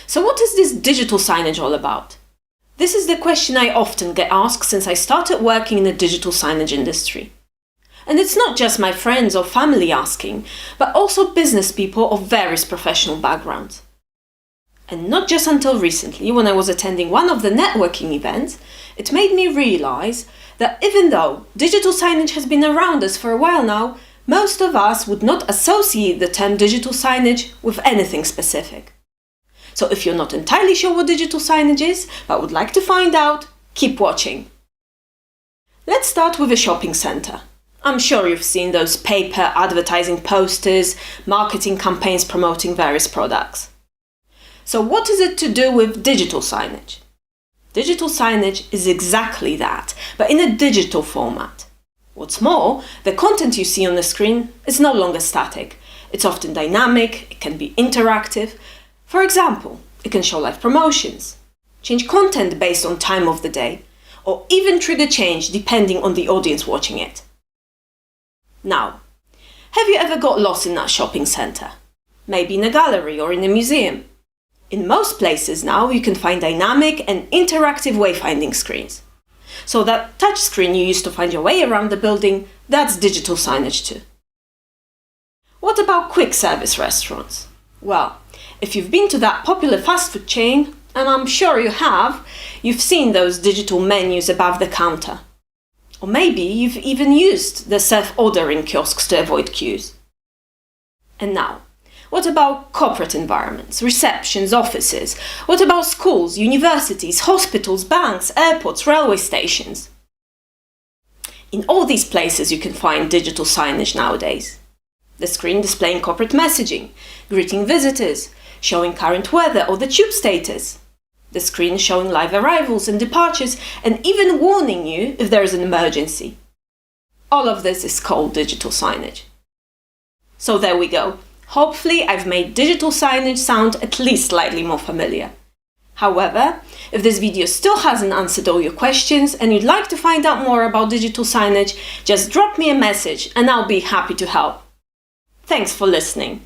So what is this digital signage all about? This is the question I often get asked since I started working in the digital signage industry. And it's not just my friends or family asking, but also business people of various professional backgrounds. And not just until recently, when I was attending one of the networking events, it made me realize that even though digital signage has been around us for a while now, most of us would not associate the term digital signage with anything specific. So if you're not entirely sure what digital signage is, but would like to find out, keep watching. Let's start with a shopping centre. I'm sure you've seen those paper advertising posters, marketing campaigns promoting various products. So what is it to do with digital signage? Digital signage is exactly that, but in a digital format. What's more, the content you see on the screen is no longer static. It's often dynamic, it can be interactive. For example, it can show live promotions, change content based on time of the day, or even trigger change depending on the audience watching it. Now, have you ever got lost in that shopping centre? Maybe in a gallery or in a museum? In most places now, you can find dynamic and interactive wayfinding screens. So that touch screen you used to find your way around the building, that's digital signage too. What about quick service restaurants? Well, if you've been to that popular fast food chain, and I'm sure you have, you've seen those digital menus above the counter. Or maybe you've even used the self-ordering kiosks to avoid queues. And now, what about corporate environments, receptions, offices? What about schools, universities, hospitals, banks, airports, railway stations? In all these places you can find digital signage nowadays. The screen displaying corporate messaging, greeting visitors, showing current weather or the tube status. The screen showing live arrivals and departures and even warning you if there is an emergency. All of this is called digital signage. So there we go. Hopefully I've made digital signage sound at least slightly more familiar. However, if this video still hasn't answered all your questions and you'd like to find out more about digital signage, just drop me a message and I'll be happy to help. Thanks for listening.